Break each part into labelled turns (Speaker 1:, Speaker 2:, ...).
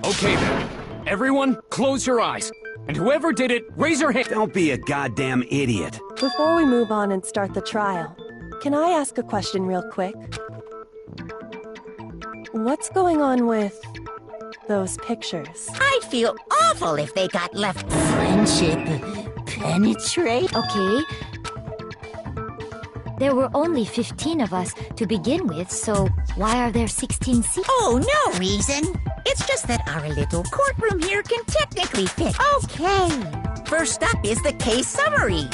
Speaker 1: Okay then. Everyone, close your eyes. And whoever did it, raise your hand.
Speaker 2: Don't be a goddamn idiot.
Speaker 3: Before we move on and start the trial, can I ask a question real quick? What's going on with those pictures?
Speaker 4: I'd feel awful if they got left. Friendship penetrate.
Speaker 5: Okay. There were only 15 of us to begin with, so why are there 16 seats?
Speaker 4: Oh, no reason. It's just that our little courtroom here can technically fit. Okay. First up is the case summary.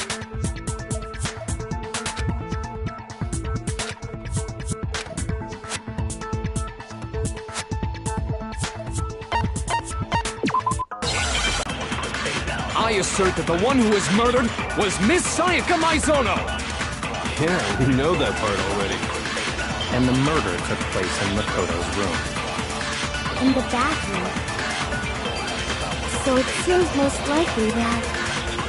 Speaker 1: I assert that the one who was murdered was Miss Sayaka Maizono!
Speaker 6: Yeah, we know that part already. And the murder took place in Makoto's room.
Speaker 5: In the bathroom. So it seems most likely that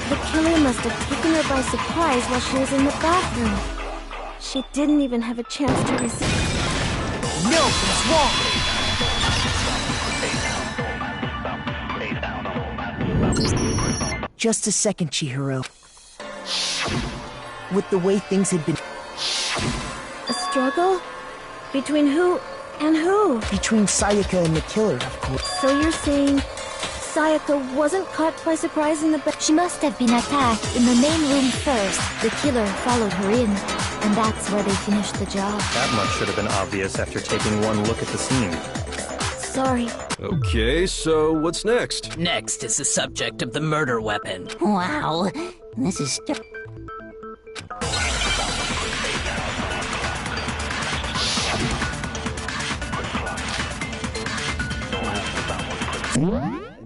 Speaker 5: the killer must have taken her by surprise while she was in the bathroom. She didn't even have a chance to resist.
Speaker 4: No, that's wrong.
Speaker 7: Just a second, Chihiro. With the way things had been...
Speaker 5: A struggle? Between who and who?
Speaker 7: Between Sayaka and the killer, of course.
Speaker 5: So you're saying Sayaka wasn't caught by surprise in the bed? She must have been attacked in the main room first. The killer followed her in, and that's where they finished the job.
Speaker 6: That much should have been obvious after taking one look at the scene.
Speaker 5: Sorry.
Speaker 6: Okay, so what's next?
Speaker 8: Next is the subject of the murder weapon.
Speaker 4: Wow, this is...
Speaker 7: It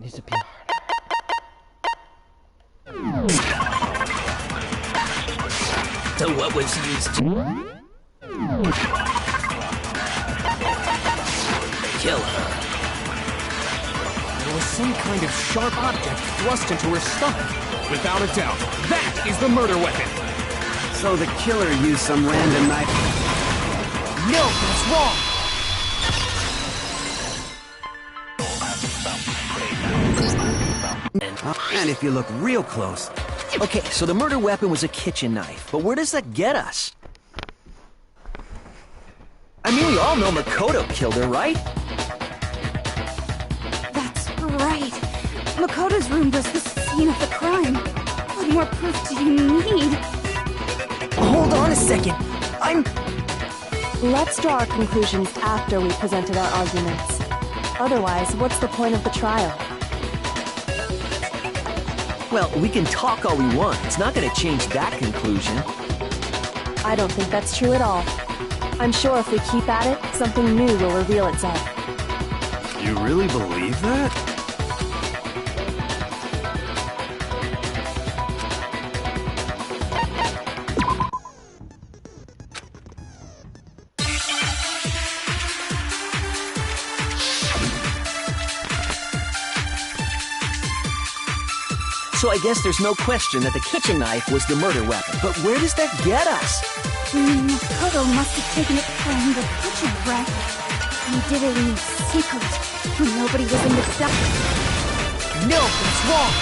Speaker 7: needs to be harder.
Speaker 8: So what was used to kill her?
Speaker 1: There was some kind of sharp object thrust into her stomach. Without a doubt, that is the murder weapon.
Speaker 2: So the killer used some random knife.
Speaker 7: No, that's wrong!
Speaker 2: And if you look real close...
Speaker 7: Okay, so the murder weapon was a kitchen knife, but where does that get us? I mean, we all know Makoto killed her, right?
Speaker 9: That's right. Makoto's room was the scene of the crime. What more proof do you need?
Speaker 7: Hold on a second.
Speaker 3: Let's draw our conclusions after we presented our arguments. Otherwise, what's the point of the trial?
Speaker 7: Well, we can talk all we want. It's not going to change that conclusion.
Speaker 3: I don't think that's true at all. I'm sure if we keep at it, something new will reveal itself.
Speaker 6: You really believe that?
Speaker 7: So I guess there's no question that the kitchen knife was the murder weapon. But where does that get us?
Speaker 9: Makoto must have taken it from the kitchen, right? He did it in secret, when nobody was in the dark.
Speaker 7: No, that's wrong!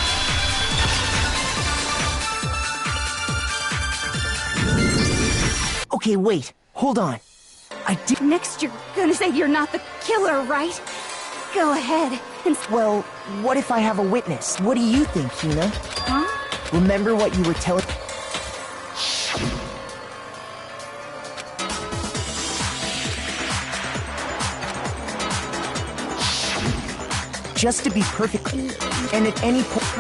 Speaker 7: Okay, wait. Hold on.
Speaker 9: Next you're gonna say you're not the killer, right? Go ahead and...
Speaker 7: Well, what if I have a witness? What do you think, Hina?
Speaker 9: Huh?
Speaker 7: Remember what you were telling... Just to be perfect, and at any point...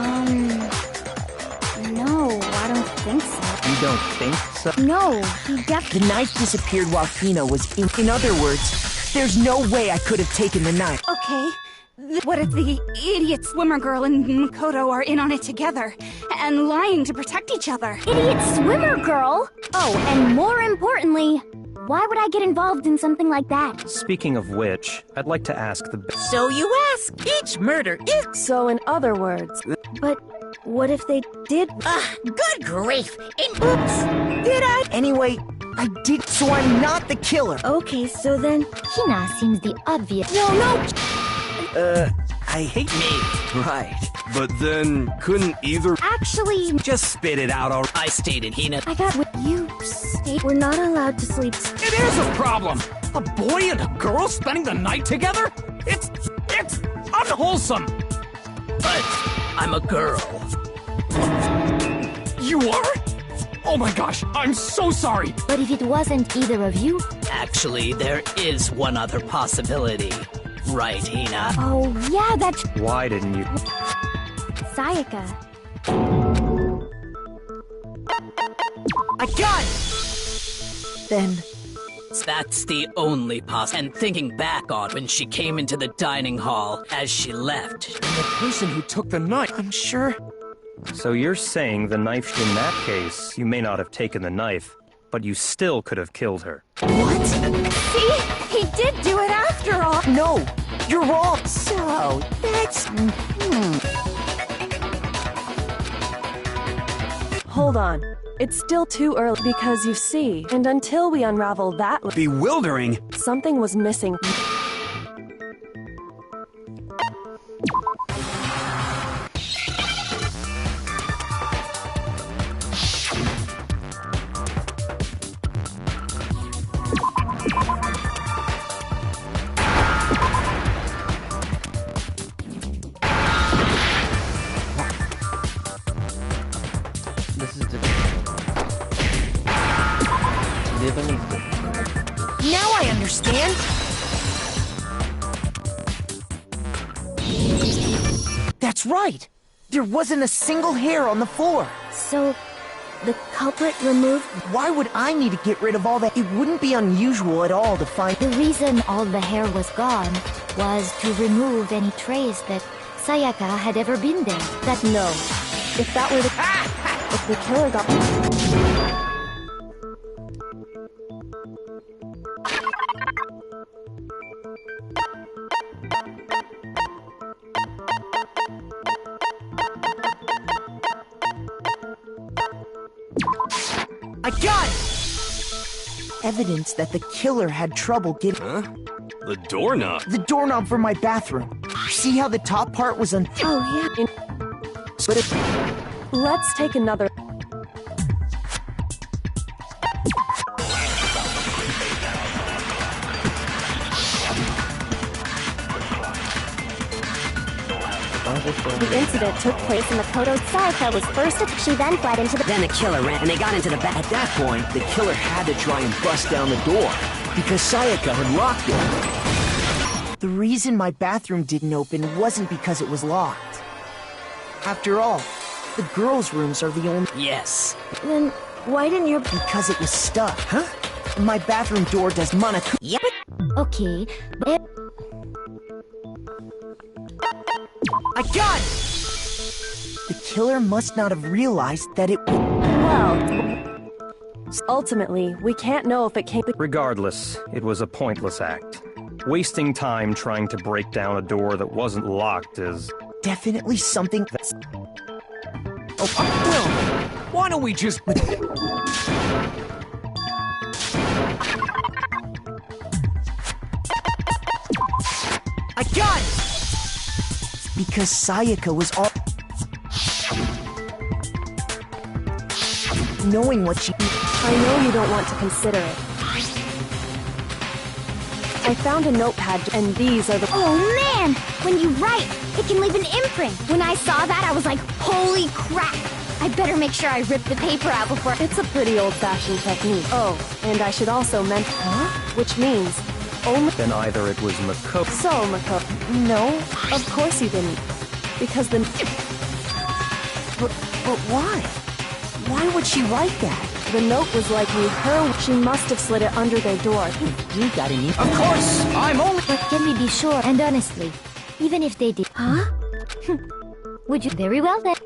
Speaker 5: No, I don't think so.
Speaker 7: You don't think so?
Speaker 5: No, he definitely...
Speaker 7: The knife disappeared while Hina was in... In other words, there's no way I could have taken the knife.
Speaker 9: Okay. What if the idiot swimmer girl and Makoto are in on it together, and lying to protect each other?
Speaker 5: Idiot swimmer girl? Oh, and more importantly, Why would I get involved in something like that?
Speaker 6: Speaking of which, I'd like to ask the...
Speaker 4: So you ask. Each murder is...
Speaker 3: So in other words, but what if they did?
Speaker 4: Good grief. Oops. Did I?
Speaker 7: Anyway, I did, so I'm not the killer.
Speaker 5: Okay, so then Hina seems the obvious.
Speaker 7: I hate me.
Speaker 2: Right. But then, couldn't either...
Speaker 5: Actually,
Speaker 2: Just spit it out already.
Speaker 8: I stayed in Hina.
Speaker 5: I got what you say. We're not allowed to sleep.
Speaker 1: It is a problem! A boy and a girl spending the night together? It's unwholesome!
Speaker 8: But I'm a girl.
Speaker 1: You are? Oh my gosh, I'm so sorry!
Speaker 5: But if it wasn't either of you,
Speaker 8: Actually, there is one other possibility. Right, Hina?
Speaker 5: oh yeah, that's
Speaker 6: Why didn't you...
Speaker 5: Sayaka.
Speaker 7: I got it! Then,
Speaker 8: That's the only And thinking back on when she came into the dining hall as she left.
Speaker 1: And the person who took the knife,
Speaker 7: I'm sure...
Speaker 6: So you're saying the knife... In that case, you may not have taken the knife, but you still could have killed her.
Speaker 7: What?
Speaker 3: See? He did do it after all!
Speaker 7: No! You're wrong!
Speaker 4: So, that's...
Speaker 3: Hold on. It's still too early because you see, and until we unravel that,
Speaker 2: Bewildering.
Speaker 3: something was missing.
Speaker 7: Now I understand! That's right! There wasn't a single hair on the floor!
Speaker 5: So, the culprit removed.
Speaker 7: Why would I need to get rid of all that? It wouldn't be unusual at all to find...
Speaker 5: The reason all the hair was gone was to remove any trace that Sayaka had ever been there.
Speaker 3: That no. If that were the... If the killer got...
Speaker 7: I got it! Evidence that the killer had trouble getting...
Speaker 1: Huh? The doorknob?
Speaker 7: The doorknob for my bathroom. See how the top part was on...
Speaker 3: Oh, yeah.
Speaker 7: But it...
Speaker 3: Let's take another... The incident took place in the Kodo.
Speaker 5: Sayaka was first. She then fled into the...
Speaker 2: Then the killer ran, and they got into the back.
Speaker 7: At that point, the killer had to try and bust down the door, because Sayaka had locked it. The reason my bathroom didn't open wasn't because it was locked. After all, the girls' rooms are the only...
Speaker 8: Yes.
Speaker 3: Then why didn't you...
Speaker 7: Because it was stuck. Huh? My bathroom door does Monaco...
Speaker 4: Yep.
Speaker 5: Okay, but...
Speaker 7: I got it! The killer must not have realized that it...
Speaker 3: Well... Ultimately, we can't know if it came...
Speaker 6: Regardless, it was a pointless act. Wasting time trying to break down a door that wasn't locked is...
Speaker 7: Definitely something that's...
Speaker 1: Oh, well, why don't we just...
Speaker 7: I got it! Because Sayaka was all... Knowing what she...
Speaker 3: I know you don't want to consider it. I found a notepad, and these are the...
Speaker 5: Oh man! When you write, it can leave an imprint. When I saw that, I was like, holy crap! I better make sure I rip the paper out before...
Speaker 3: It's a pretty old-fashioned technique. Oh, and I should also mention...
Speaker 5: Huh?
Speaker 3: Which means... Only...
Speaker 6: Then either it was Mako...
Speaker 3: So, Mako...
Speaker 7: No?
Speaker 3: Of course you didn't. Because the...
Speaker 7: But why? Why would she write that?
Speaker 3: The note was likely her... She must have slid it under their door.
Speaker 4: You got any...
Speaker 1: Of course! I'm only...
Speaker 5: But can we be sure? And honestly, even if they did... Huh? Would you... Very well then.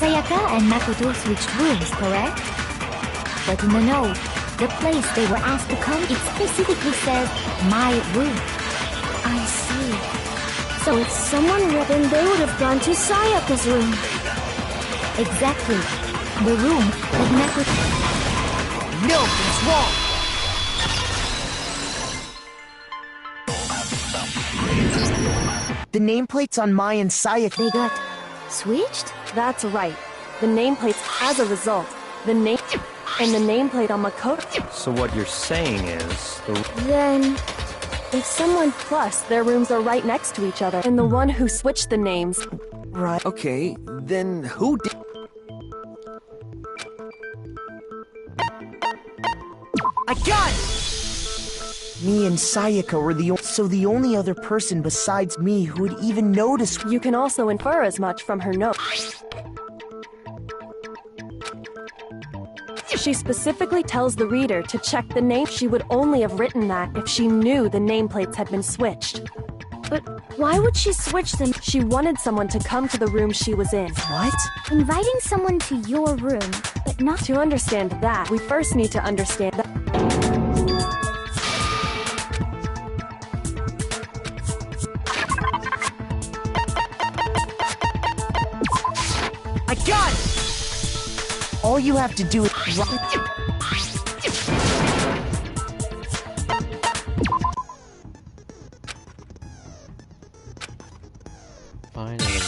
Speaker 5: Sayaka and Makoto switched rooms, correct? But in the note, the place they were asked to come, it specifically says, my room.
Speaker 3: I see. So if someone read, then they would have gone to Sayaka's room.
Speaker 5: Exactly. The room that Makoto...
Speaker 7: No, it's wrong! The nameplates on Mai and Sayaka...
Speaker 5: They got switched?
Speaker 3: That's right. The nameplates, as a result, the name and the nameplate on Makoto.
Speaker 6: So what you're saying is,
Speaker 3: Then, if someone plus their rooms are right next to each other, and the one who switched the names.
Speaker 7: Right.
Speaker 1: Okay, then who did...
Speaker 7: I got it! Me and Sayaka were the only other person besides me who would even notice.
Speaker 3: You can also infer as much from her note. She specifically tells the reader to check the name. She would only have written that if she knew the nameplates had been switched. But why would she switch them? She wanted someone to come to the room she was in.
Speaker 7: What?
Speaker 5: Inviting someone to your room, but not...
Speaker 3: To understand that, we first need to understand that.
Speaker 7: I got it! All you have to do is...
Speaker 10: Finally,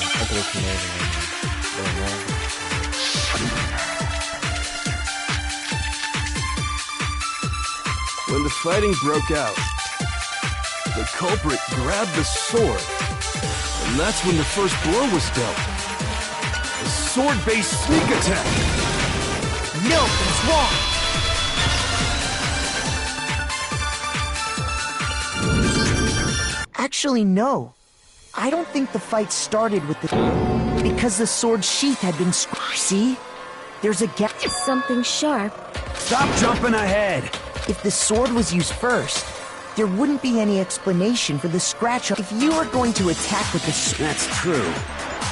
Speaker 1: When the fighting broke out, the culprit grabbed the sword, and that's when the first blow was dealt. A sword-based sneak attack!
Speaker 7: No, that's wrong! Actually, no. I don't think the fight started with the... Because the sword sheath had been... See? There's a gap...
Speaker 3: Something sharp.
Speaker 2: Stop jumping ahead!
Speaker 7: If the sword was used first, there wouldn't be any explanation for the scratch. If you were going to attack with the sword...
Speaker 2: That's true.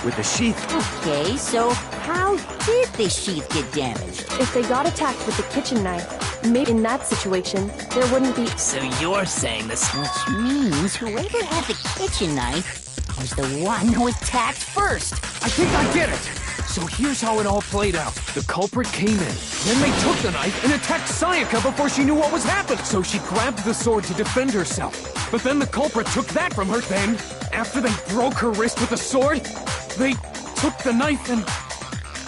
Speaker 2: With the sheath...
Speaker 4: Okay, so how did the sheath get damaged?
Speaker 3: If they got attacked with the kitchen knife, maybe in that situation, there wouldn't be...
Speaker 8: So you're saying this...
Speaker 4: Which means whoever had the kitchen knife was the one who attacked first.
Speaker 1: I think I get it! So here's how it all played out. The culprit came in, then they took the knife and attacked Sayaka before she knew what was happening. So she grabbed the sword to defend herself. But then the culprit took that from her. Then, after they broke her wrist with the sword, they took the knife and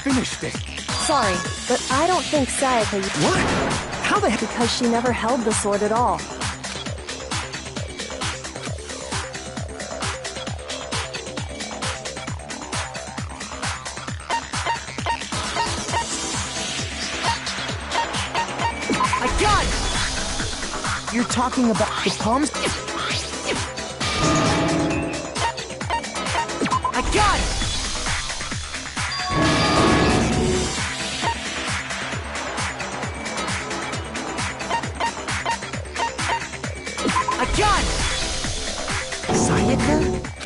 Speaker 1: finished it.
Speaker 3: Sorry, but I don't think Sayaka...
Speaker 1: What? How the heck?
Speaker 3: Because she never held the sword at all.
Speaker 7: I got it! You're talking about the palms? I got it! I got it! Sayaka?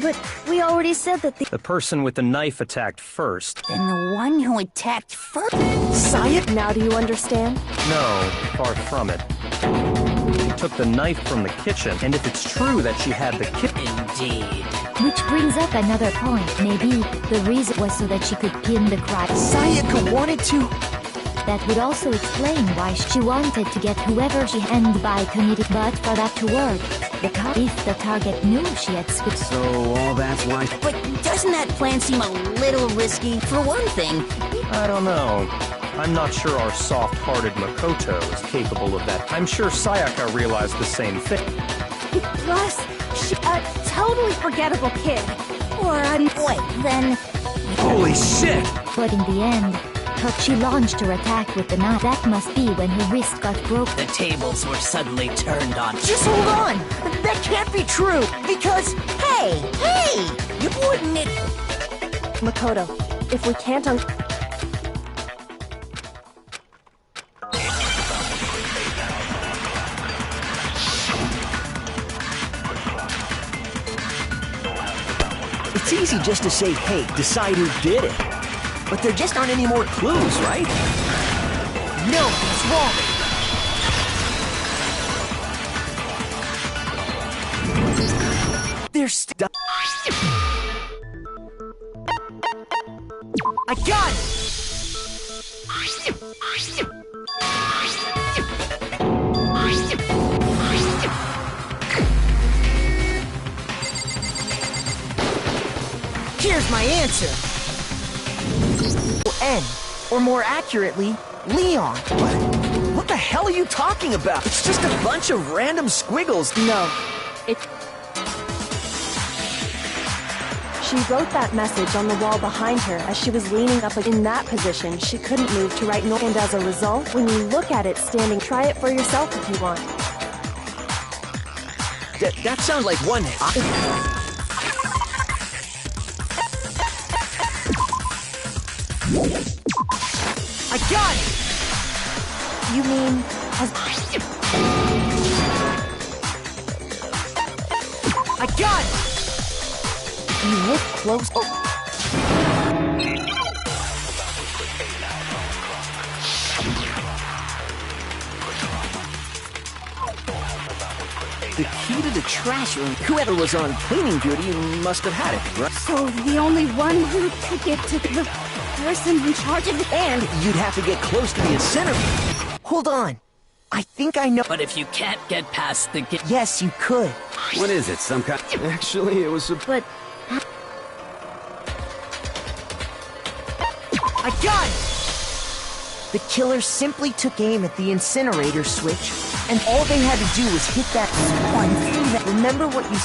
Speaker 5: But we already said that
Speaker 6: the person with the knife attacked first.
Speaker 4: Then the one who attacked first.
Speaker 7: Sayaka?
Speaker 3: Now do you understand?
Speaker 6: No, far from it. She took the knife from the kitchen, and if it's true that she had the
Speaker 8: Indeed.
Speaker 5: Which brings up another point. Maybe the reason was so that she could pin the crime.
Speaker 7: Sayaka wanted to...
Speaker 5: That would also explain why she wanted to get whoever she ended by committing. But for that to work, if the target knew she had switched...
Speaker 2: So all that's why...
Speaker 4: But doesn't that plan seem a little risky? For one thing,
Speaker 6: I don't know. I'm not sure our soft-hearted Makoto is capable of that. I'm sure Sayaka realized the same thing.
Speaker 9: Plus, she's a totally forgettable kid. Or
Speaker 4: wait, then...
Speaker 2: Holy shit!
Speaker 5: But in the end, she launched her attack with the knife. That must be when her wrist got broken.
Speaker 8: The tables were suddenly turned on.
Speaker 4: Just hold on! That can't be true! Because, hey! You wouldn't it...
Speaker 3: Makoto, if we can't
Speaker 7: It's easy just to say, hey, decide who did it. But there just aren't any more clues, right? No, that's wrong. There's stuff. I got it! Here's my answer. N, or more accurately, Leon. What the hell are you talking about? It's just a bunch of random squiggles.
Speaker 3: No. She wrote that message on the wall behind her as she was leaning up in that position. She couldn't move to write no, and as a result, when you look at it standing, try it for yourself if you want.
Speaker 7: That sounds like one. I got it!
Speaker 3: You mean as
Speaker 7: I got it! You look close. Oh. The key to the trash room. Whoever was on cleaning duty must have had it, right?
Speaker 9: So the only one who could get to the person in charge of it.
Speaker 7: And you'd have to get close to the incinerator. Hold on. I think I know.
Speaker 8: But if you can't get past the gate...
Speaker 7: Yes, you could.
Speaker 2: What is it, some kind... Actually, it was a...
Speaker 9: But
Speaker 7: I got it! The killer simply took aim at the incinerator switch, and all they had to do was hit that one through that. Remember what you...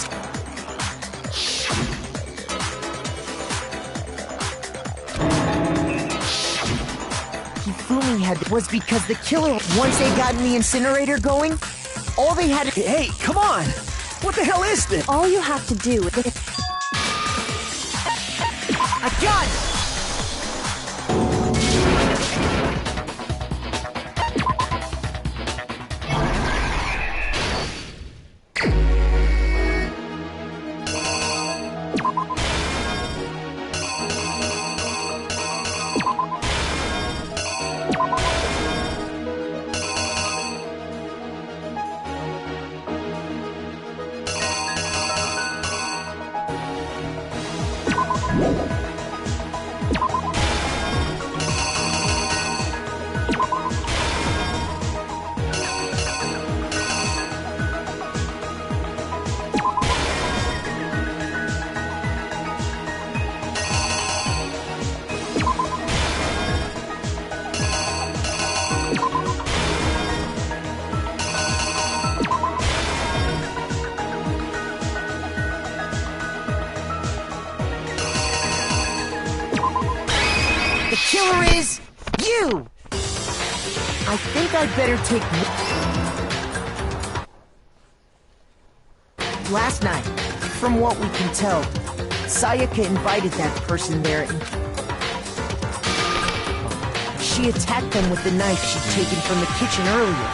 Speaker 7: Hifumi had... was because the killer, once they got in the incinerator going, all they had to... Hey, come on! What the hell is this?
Speaker 3: all you have to do is...
Speaker 7: I got it! The killer is you! I think I'd better take... Last night, from what we can tell, Sayaka invited that person there and... she attacked them with the knife she'd taken from the kitchen earlier.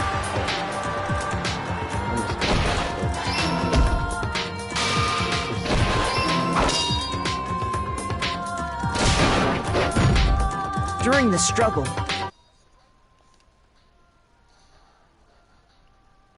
Speaker 7: During the struggle,